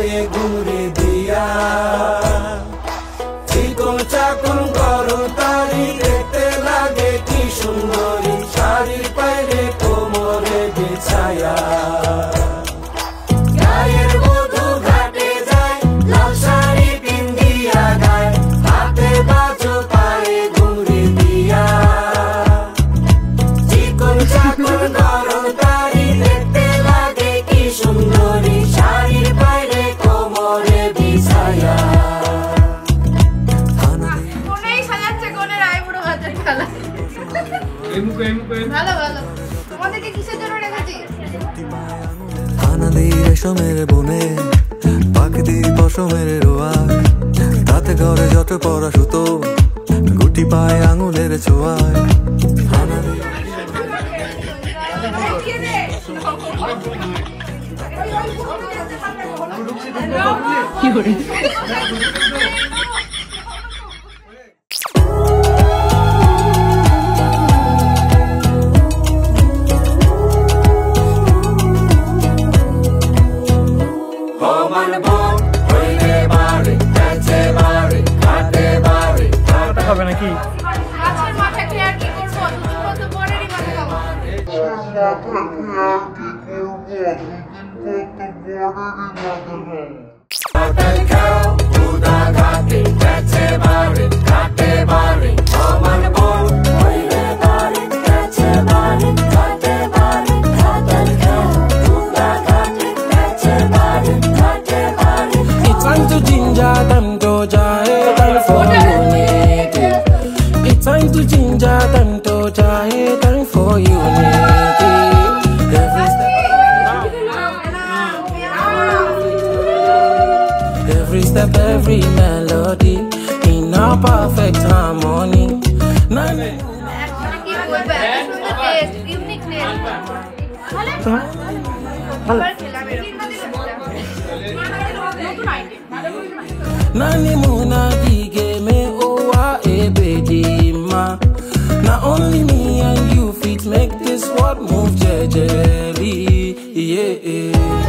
পায়ে ঘুরে দিয়া চিকন চাকন করো তারি দেখতে লাগে কি সুন্দরী শাড়ির পায়ে কোমরে বিছায়া গায়ের বধূ ঘাটে যায় লাল শাড়ি পিন্দিয়া গায় হাতে বাজো পায়ে ঘুরে দিয়া চিকন চাকন করো তারি দেখতে লাগে কি সুন্দরী শাড়ির পায়ে কোমরে বিছায়া রেশমের বনে পাখি পশমের রোয়া তাতে ঘরে যত পড়া সুতো গুটি পায় আঙুলের ছোঁয়ায় হবে নাকি মাছের মাথা খেয়ে আর কি করবো দুদিন পর তো পরেরই মাথা খাবো It's time to ginger them to jahe time for unity. It's time to ginger them to jahe time for unity. Every step, every melody in a perfect harmony. কি বলবো এত সুন্দর টেস্ট ইউনিক টেস্ট ভালো খেলাম এরকম নতুন item Nani muna bige me owa ebedima. Not only me and you fit make this world move jejely. Yeah.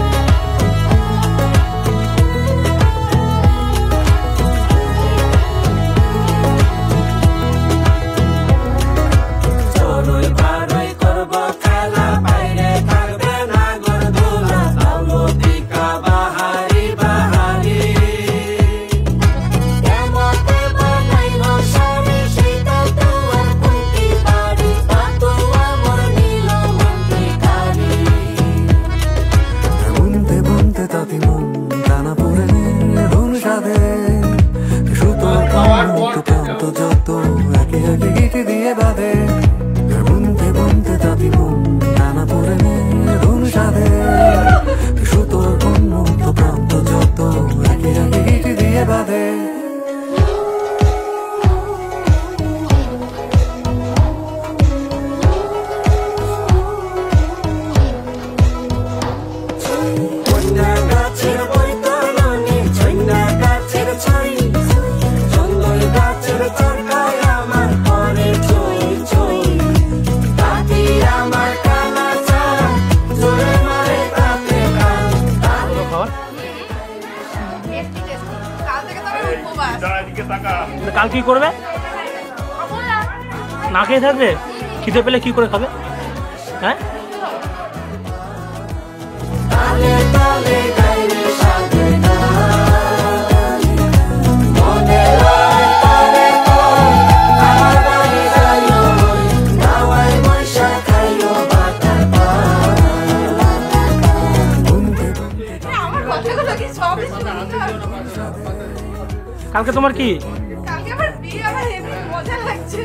কাল কি করবে না খেয়ে থাকবে খিদে পেলে কি করে খাবে হ্যাঁ কালকে তোমার কি কালকে আমার বিয়ে আমার হেভি মজা লাগছে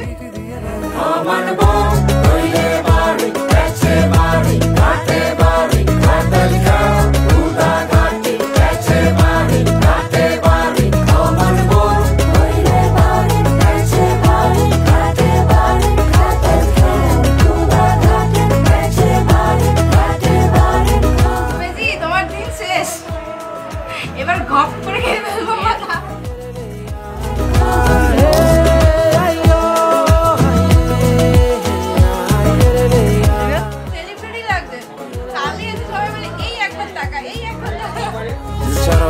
তোমার দিন শেষ এবার ঘপ করে খেয়ে ফেলবো মাথা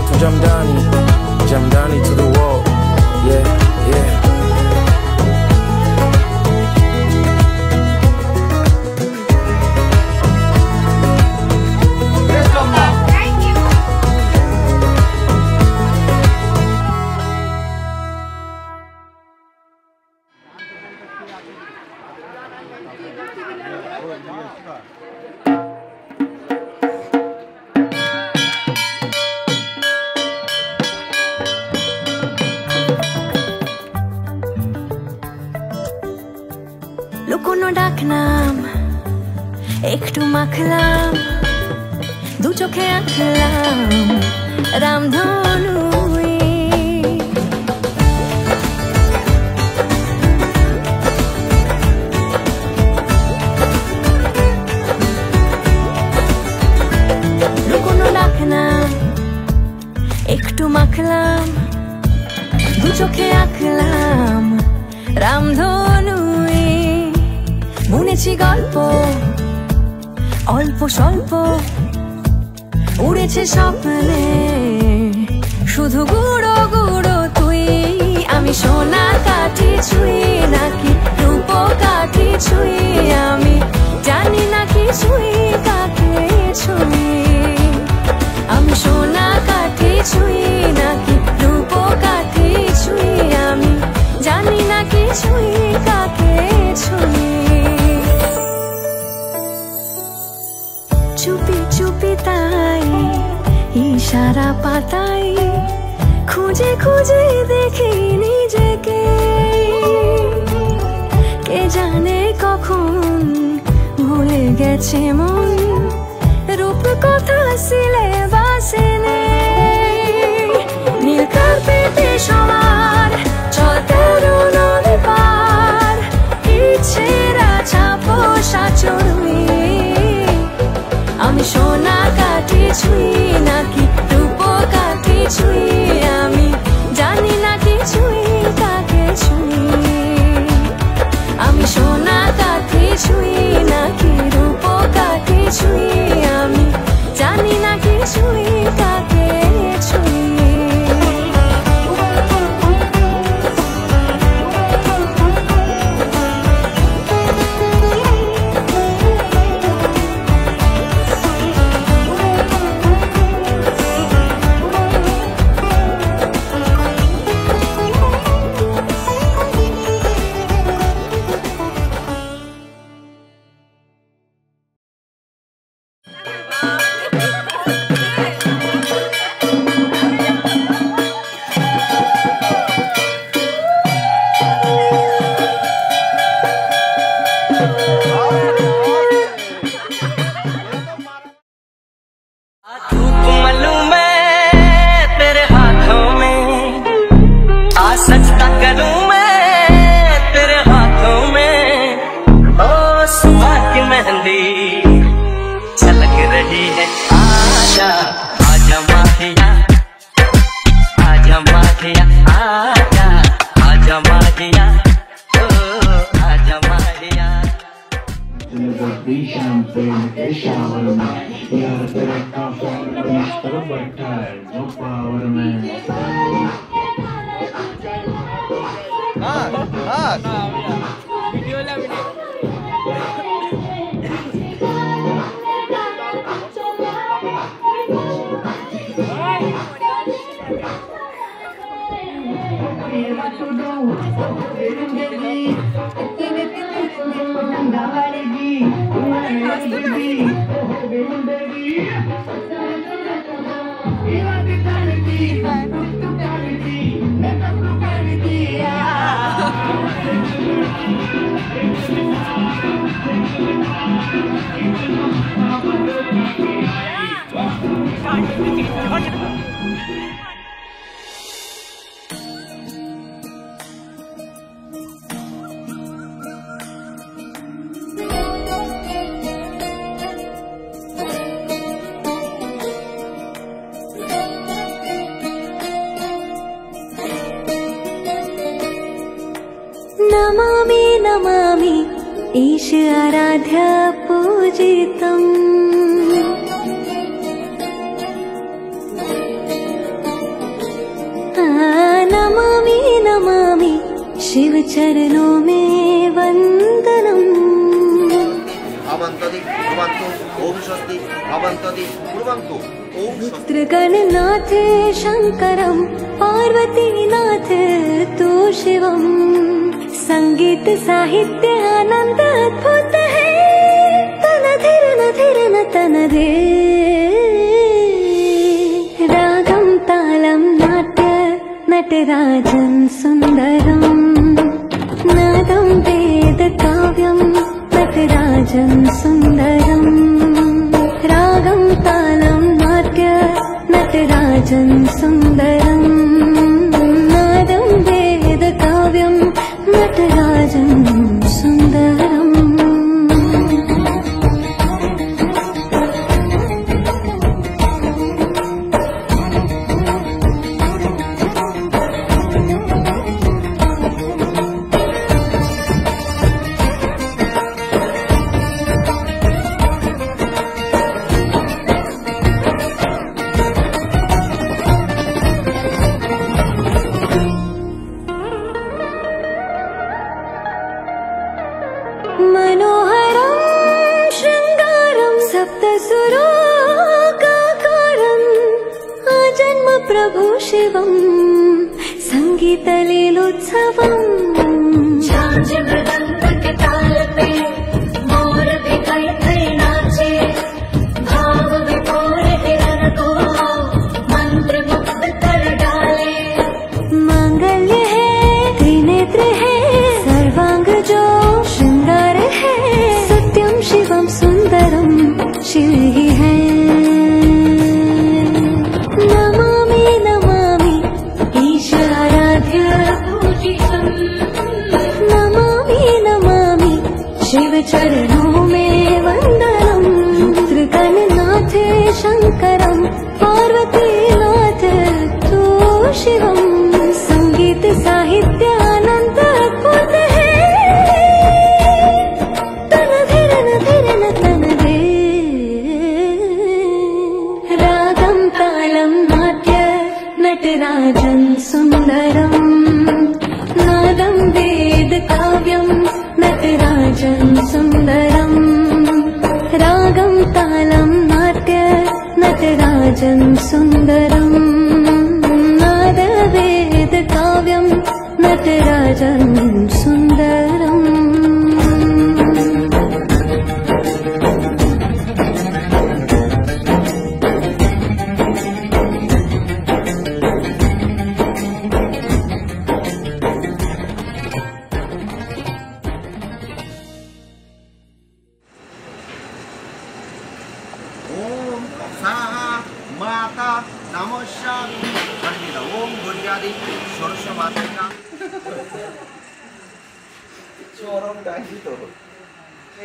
to Jamdani to the wall. Yeah, yeah. Thank you. লুকোনো ডাকনাম একটু মাখলাম দু চোখে আঁকলাম রামধনু লুকোনো ডাকনাম একটু মাখলাম দু চোখে আঁকলাম রামধনু বুনেছি গল্প অল্প স্বল্প উড়েছে স্বপ্নে শুধু গুঁড়ো গুঁড়ো তুই আমি সোনা কাঠি ছুঁই নাকি রূপ কাঠি ছুঁই আমি জানি না কি ছুঁই কাকে ছুঁই আমি সোনা কাঠি ছুঁই নাকি রূপ কাঠি ছুঁই আমি জানি না কি ছুঁই কাকে ছুঁই চুপি চুপি তাই ইশারা পাতাই খুঁজে খুঁজে দেখি নিজেকে কে জানে কখন ভুলে গেছে মন রূপ কথা সিলেবাসে নেই নীল কার্পেটে সবার চলতে নদী পার ইচ্ছেরা ছাপোষা চড়ুই আমি সোনা কাঠি ছুঁই নাকি রূপ কাঠি ছুঁই আমি জানি না কি ছুঁই কাকে ছুঁই আমি সোনা কাঠি ছুঁই নাকি রূপ কাঠি ছুঁই আমি জানি না কি ছুঁই কাকে ছুঁই नमामि नमामि ईश आराध्य पूजितम् शिव चरणों में वंदनम भवन्तति कुर्वन्तु ओम स्वस्ति भवन्तति कुर्वन्तु ओम स्वस्ति पुत्रगणनाथ शंकरम पार्वतीनाथ तू शिवम संगीत साहित्य आनंद अद्भुत है तनधिर नधिर न तनधे रागम तालम नाट्य नटराजन सुंदरम नादम वेद काव्यम नटराजन सुंदरम रागम तालम नाट्य नटराजन सुंदरम नादम वेद काव्यम नटराजन सुंदरम मनोहरं शृंगारं सप्तसुराकाकारं आजन्म प्रभु शिवं संगीतलीलोत्सवम् झांझ मृदंग के ताल पे मोर भी कई कई नाचे भाव विभोर हिरण को मंत्र मुग्ध कर डाले मांगल्य है त्रिनेत्र है सर्वांग जो श्रृंगार है सत्यम शिवम सुंदरम शिव ही है नमामि नमामि ईशाराध्य नमामि नमामि शिव चरणों में वंदनम त्रिगणनाथ शंकरम पार्वतीनाथ तू शिवम संगीत साहित्य आनंद अद्भुत है तनधिर नधिर न तनधे रागम तालम नाट्य नटराजन सुंदरम नादम वेद काव्यम नटराजन सुंदरम रागम तालम नाट्य नटराजन सुंदरम नाद वेद काव्यम नटराजन सुंदरम ओम साहा माता नमस्कार पंडित ओम गुर्यादि षोडश मात्रिका चरम गाइतो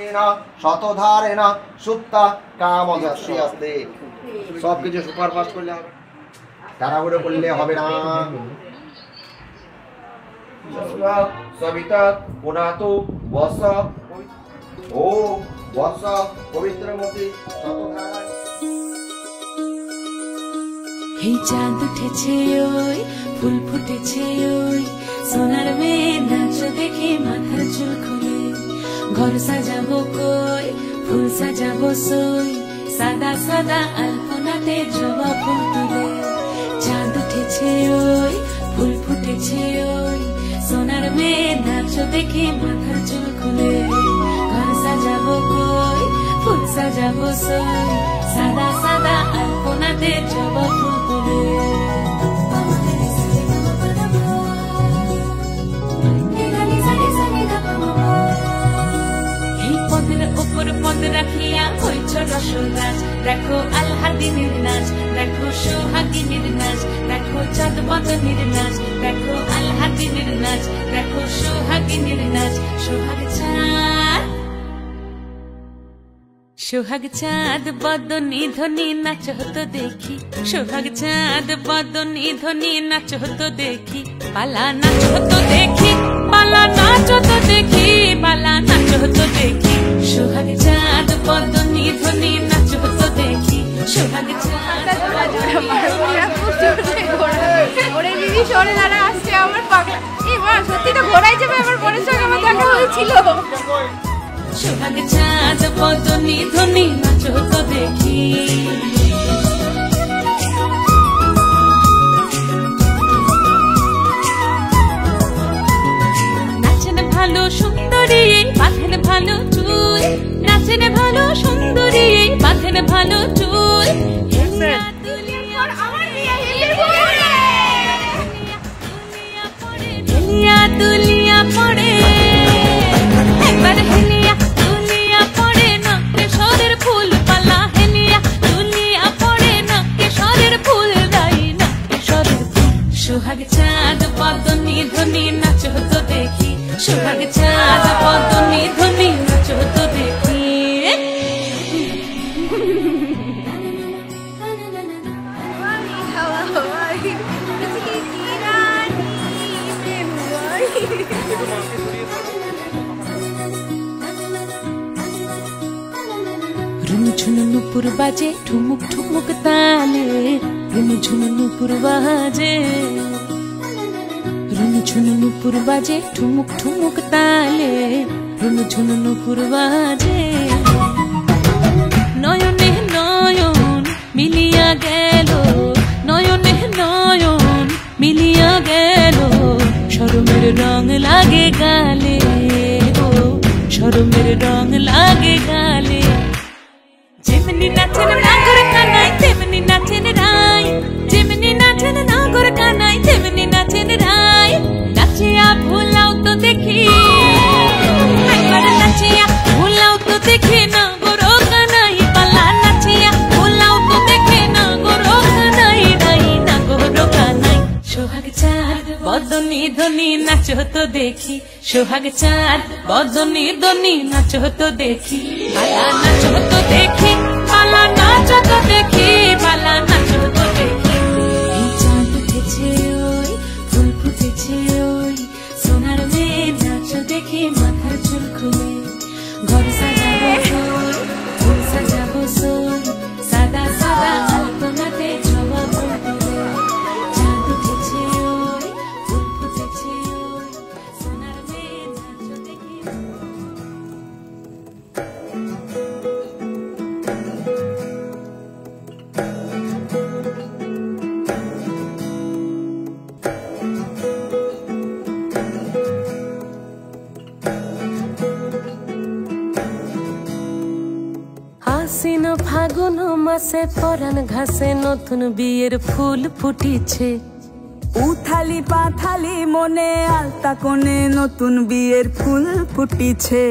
एना শতধারেণ সুপ্তা কামদর্শী আসতে সবকিছু সুপারফাস্ট করলে হবে তাড়াহুড়ো করলে হবে না সবিতা পুনাতো বস ও বস পবিত্রমতি শতধারা এই চাঁদ উঠেছে ওই ফুল ফুটেছে ওই সোনার মেয়ে নাচ দেখে মাথার চুল খুলে ঘর সাজাবো কই ফুল সাজাবো সই সাদা সাদা আলপনাতে জবা ফুল তুলে চাঁদ উঠেছে ওই ফুল ফুটেছে ওই সোনার মেয়ে নাচ দেখে মাথার চুল খুলে ঘর সাজাবো কই ফুল সাজাবো সই সাদা সাদা আলপনাতে জবা ফুল তুলে উপর পদ রাখিয়া হইছ রসরাজ দেখো আলহাদিনীর নাচ দেখো সোহাগিনীর নাচ দেখো চাঁদ বদনীর নাচ দেখো আলহাদিনীর নাচ দেখো সোহাগিনীর নাচ সোহাগ চাঁদ বদনী ধ্বনি নাচ হতো দেখি সোহাগ চাঁদ বদনী ধ্বনি নাচ হতো দেখি পালা নাচ হতো দেখি পালা নাচ হতো দেখি পালা নাচ হতো দেখি সোহাগ চাঁদ বদনী ধ্বনি নাচ হতো দেখি সোহাগ চাঁদ ওরে দিদি সরে দাঁড়া আসছে আমার পাগলা এই মা সত্যি তো ঘোড়ায় ছিল। সোহাগ চাঁদ বদনি ধ্বনি নাচো তো দেখি, নাচেন ভালো সুন্দরী বাঁধেন ভালো চুল, নাচেন ভালো সুন্দরী বাঁধেন ভালো চুল, হেলিয়া দুলিয়া পড়ে একবার, হেলিয়া দুলিয়া পড়ে না কেশরের ফুল পালা, হেলিয়া দুলিয়া পড়ে না কেশরের ফুল দাই না কেশরের ফুল। সোহাগ চাঁদ বদনি ধ্বনি নাচো তো দেখি, সোহাগ চাঁদ বদনি ধ্বনি নাচো তো দেখি। ঝুনু নুপুর বাজে ঠুমুক ঠুমুক তালে, রুনু ঝুনু নুপুর বাজে, রুনু ঝুনু নুপুর বাজে ঠুমুক ঠুমুক তালে, রুনু ঝুনু নুপুর বাজে। নয়নে নয়ন মিলিয়া গেল, নয়নে নয়ন মিলিয়া গেল, শরমের রং লাগে গালে গো, শরমের রং লাগে গালে। যেমনি নাচেন নাগর কানাই তেমনি নাচেন রাই, যেমনি নাচেন নাগর কানাই তেমনি নাচেন রাই, নাচিয়া ভোলাও তো দেখি একবার, নাচিয়া ভোলাও তো দেখি নাগর কানাই পালা, নাচিয়া ভোলাও তো দেখি নাগর কানাই রাই, নাগর কানাই। সোহাগ চাঁদ বদনি ধ্বনি নাচো তো দেখি, সোহাগ চাঁদ বদনি ধ্বনি নাচো তো দেখি, পালা নাচো তো দেখি, পালা নাচো তো দেখি, পালা নাচো তো দেখি। এই চাঁদ উঠেছে ওই ফুল ফুটেছে ওই, সোনার মেয়ে নাচো দেখি মাথার চুল খুলে, ঘর সাজাবো সোই ফুল সাজাবো সোই, সাদা সাদা আলপনাতে জবা ফুল তুলে, চাঁদ উঠেছে ওই ফুল ফুটেছে ওই, সোনার মেয়ে নাচো দেখি। আশ্বিন ফাগুন মাসে পরাণ ঘাসে নতুন বিয়ের ফুল ফুটিছে, উথালি পাথালি মনে আলতা কোণে নতুন বিয়ের ফুল ফুটিছে।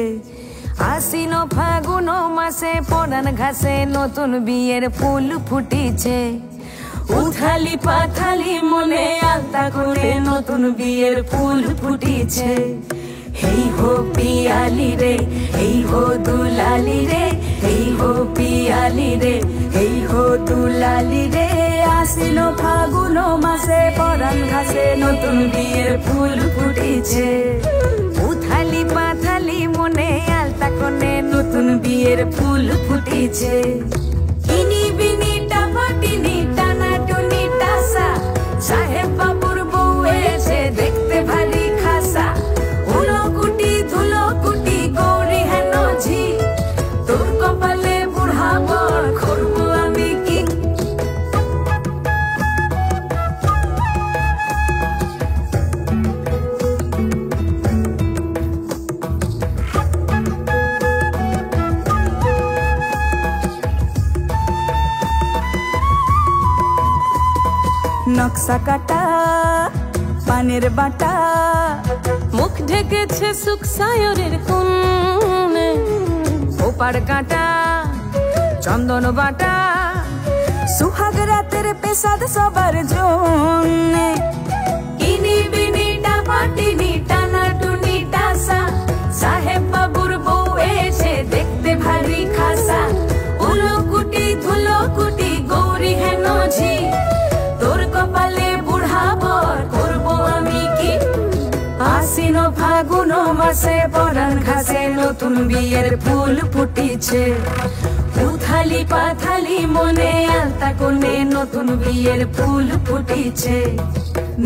আশ্বিন ফাগুন মাসে পরাণ ঘাসে নতুন বিয়ের ফুল ফুটিছে, উথালি পাথালি মনে আলতা কোণে নতুন বিয়ের ফুল ফুটিছে। হেই হো পিয়ালি রে হেই হো দুলালি রে, হেই হো পিয়ালি রে হেই হো দুলালি রে, আশ্বিন ফাগুন মাসে পরাণ ঘাসে নতুন বিয়ের ফুল ফুটিছে। উথালি পাথালি মনে আলতা কোণে নতুন বিয়ের ফুল ফুটিছে। ইনি বিনি টাপাটিনি টানা টুনি টাসা, সাহেব বাবুর বউ এসে দেখতে ভারী খাসা, উলো কুটি ধুলো কুটি গৌরী হেন ঝি, তোর কপালে বুড়া বর করবো আমি কি। নকশা কাটা পানের বাটা, মুখ ঢেকেছে সুখ সায়রের কোণে, ওপার কাটা চন্দন বাটা, সুহাগ রাতের পেশাদ সবার জন্যে। ইনি বিনি টাপাটিনি টানা টুনি টাসা, সাহেব বাবুর বউ এসে দেখতে ভারী খাসা, উলো কুটি ধুলো কুটি গৌরী হেন ঝি, তোর কপালে বুড়া বর করবো আমি কি। আশ্বিন ফাগুন মাসে পরাণ ঘাসে নতুন বিয়ের ফুল ফুটিছে, উথালি পাথালি মনে আলতা কোণে নতুন বিয়ের ফুল ফুটিছে।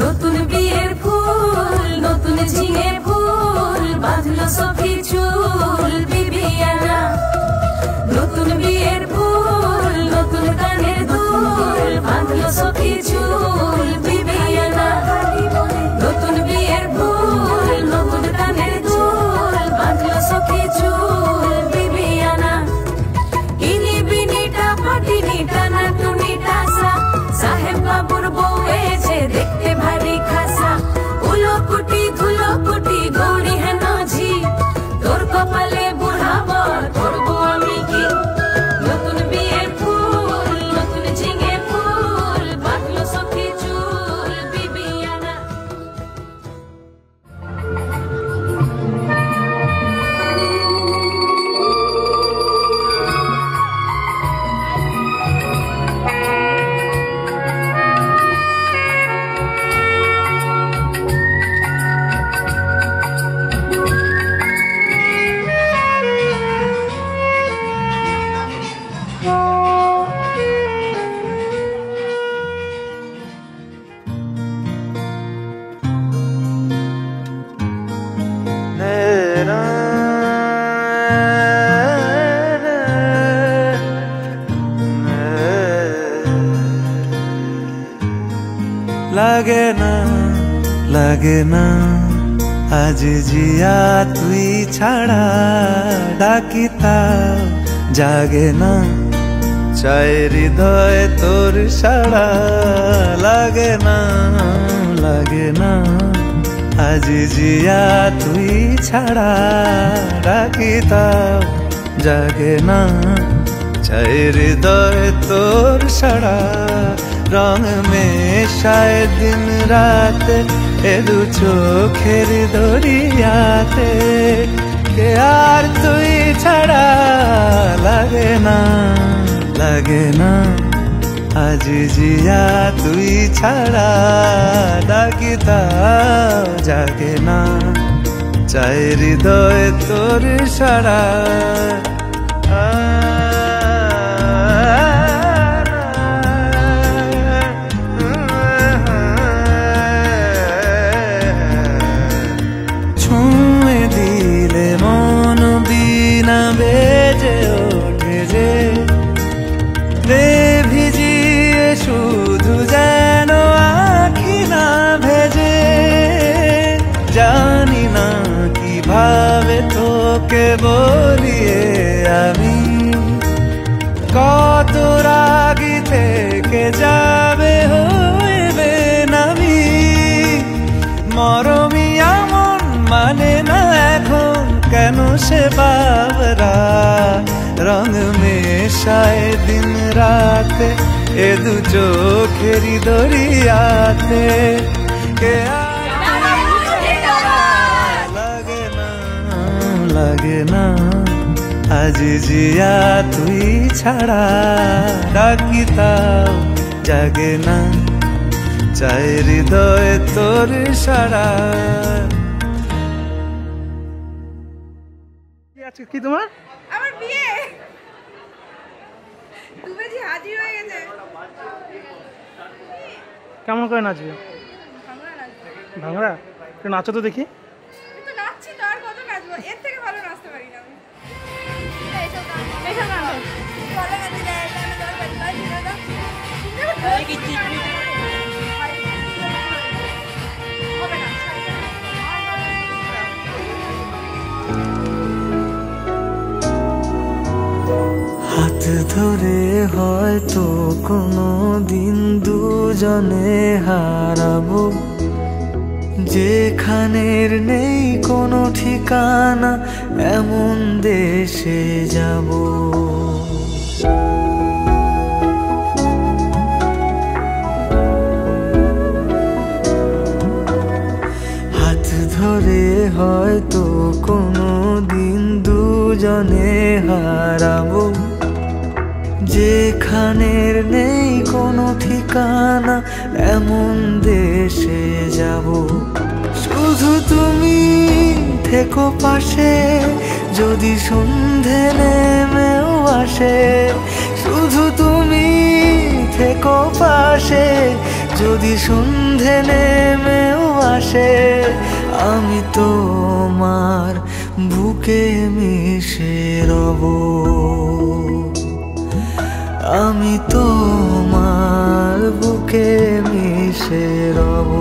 নতুন বিয়ের ফুল নতুন ঝিঙে ফুল বাঁধলো সখী চুল বিবিয়ানা, নতুন বিয়ের ফুল নতুন কানের দুল বাঁধলো সখী চুল বিবিয়ানা, নতুন বিয়ের ফুল নতুন কানের দুল বাঁধলো সখী চুল বিবিয়ানা। ইনি বিনিটা পাটিনিটা নাটুনিটা সা, সাহেব বাবুর বউ এসে দেখতে ভারী খাসা, উলোকুটি ধুলোকুটি গৌরী হেন ঝি, তোর কপালে বুড়াবো করবো আমি কি, নতুন বিয়ের ফুল নতুন ঝিঙে ফুল বাঁধলো সখী চুল বিবিয়ানা। লাগে না লাগে না আজ জিয়া তুই ছাড়া, ডাকি তাও জাগে না, চাই হৃদয় তোর সাড়া। লাগে না লাগে না আজ জিয়া তুই ছাড়া, ডাকি তাও জাগে না, চাই হৃদয় তোর সাড়া। রং মেশায় দিন রাত এ দু চোখের দরিয়াতে, কে আর তুই ছাড়া। লাগে না লাগে না আজ জিয়া তুই ছাড়া, ডাকি তাও জাগে না, চাই হৃদয় তোর সাড়া। ছুঁয়ে দিলে মন বিনা বেজে ওঠে যে, রে ভিজিয়ে শুধু যেন আখি না ভেজে। জানি না কিভাবে তোকে বলিয়ে আমি, কত রাগি থেকে যাবে হইবে নামি। মরমি আমন মানে না এখন কেন সে বাবরা, রং মেশায় দিন রাতে এ দু চোখেরি দরিয়াতে, কে লাগে না লাগে না আজ জিয়া তুই ছাড়া, ডাকি তাও জাগে না, চাই হৃদয় তোর সাড়া। আজকে কি তোমার? আমার বিয়ে দুবেজি হাজির হয়ে গেছে। কেমন করে নাচবে? ভাঙড়া নাচবো। ভাঙড়া? একটু নাচো তো দেখি। তো নাচছি তো, আর কত নাচবো, এর থেকে ভালো নাচতে পারি না আমি। এইসব গান ভালো নাচতে যায়, গান দরকার তাই না দাও। হবে না। হাত ধরে হয়তো কোনো দিন দুজনে হারাবো, যেখানের নেই কোনো ঠিকানা এমন দেশে যাব। হাত ধরে হয়তো কোনো দিন দুজনে হারাবো, যেখানের নেই কোনো ঠিকানা এমন দেশে যাব। শুধু তুমি থেকো পাশে যদি সন্ধে নেমেও আসে, শুধু তুমি থেকো পাশে যদি সন্ধে নেমেও আসে। আমি তোমার বুকে মিশে রব। আমি তোমার বুকে মিশে রব।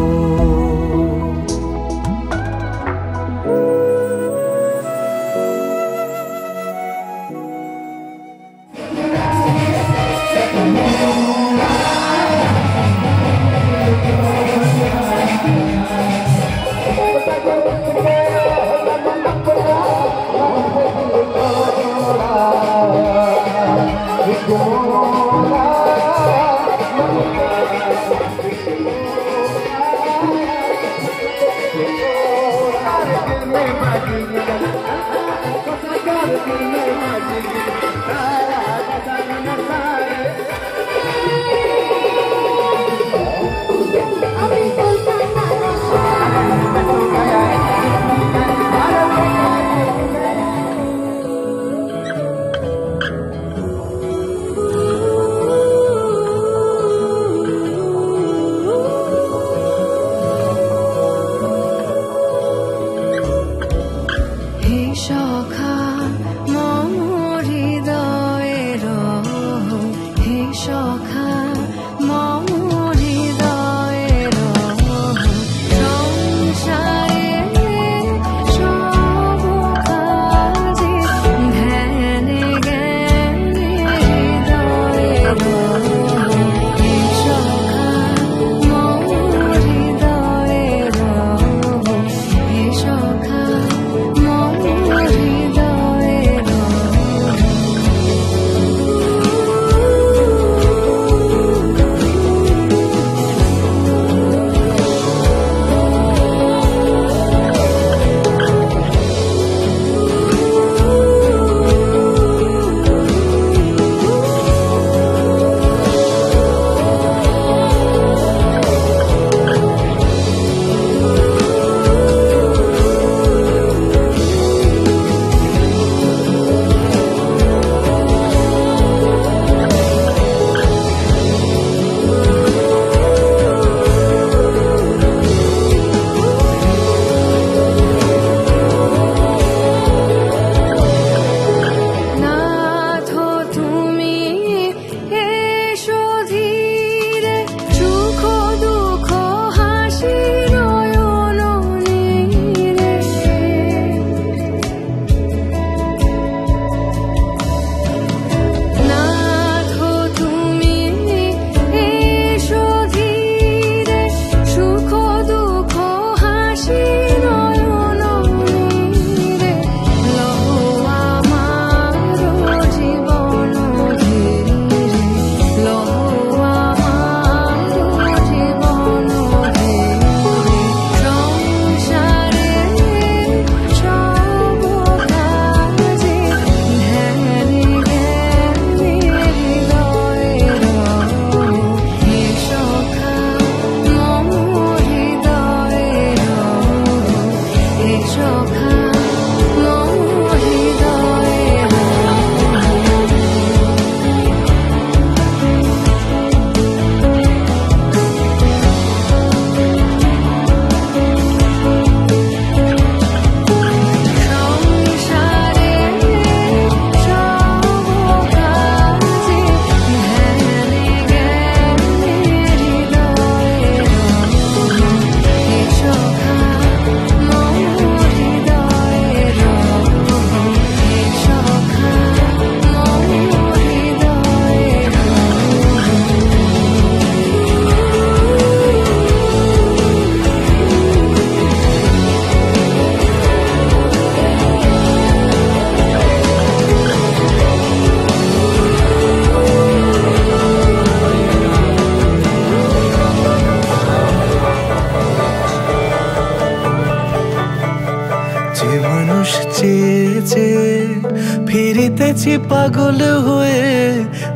ফিরিতেছি পাগল হয়ে,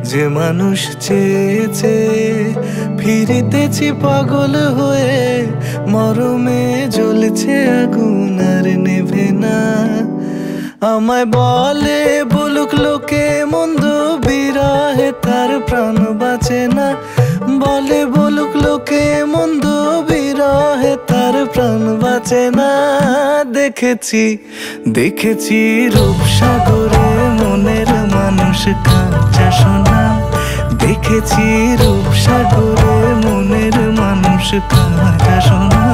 যে মানুষ চেয়েছে ফিরিতেছি পাগল হয়ে, মরমে জ্বলছে আগুন আর নেভে না। আমায় বলে বলুক লোকে মন্দ, বিরহে তার প্রাণ বাঁচে না। বলে বলুক লোকে মন্দ, বিরহে তার প্রাণ বাঁচে না। দেখেছি দেখেছি রূপসাগরে মনের মানুষ কাঁচা সোনা দেখেছি রূপসাগরে মনের মানুষ কাঁচা সোনা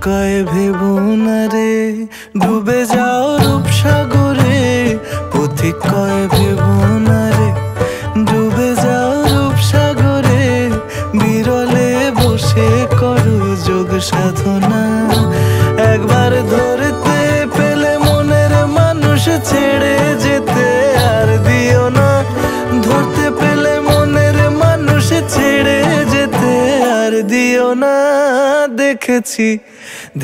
কয় ভেবো না রে ডুবে যাও রূপসাগরে পথিক কয় ভেবো না রে ডুবে যাও রূপসাগরে বিরলে বসে করো যোগ সাধনা একবার ধরতে পেলে মনের মানুষ ছেড়ে যেতে আর দিও না ধরতে পেলে মনের মানুষ ছেড়ে যেতে আর দিও না দেখেছি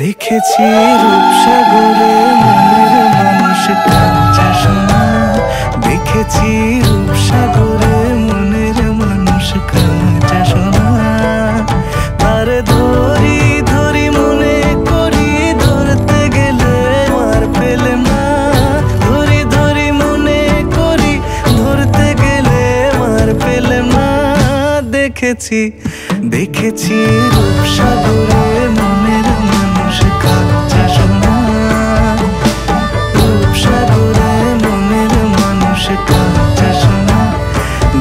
দেখেছি রূপসাগরে মনের মানুষ কাঁচা সোনা দেখেছি রূপসাগরে মনের মানুষ কাঁচা সোনা আর ধরি ধরি মনে করি ধরতে গেলে আর পেলে না ধরি ধরি মনে করি ধরতে গেলে আর পেলে না দেখেছি দেখেছি রূপসাগরে মনের মানুষ কাঁচা সোনা রূপসাগরে মনের মানুষ কাঁচা সোনা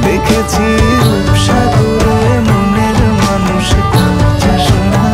দেখেছি রূপসাগরে মনের মানুষ কাঁচা সোনা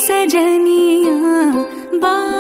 सजनिया बा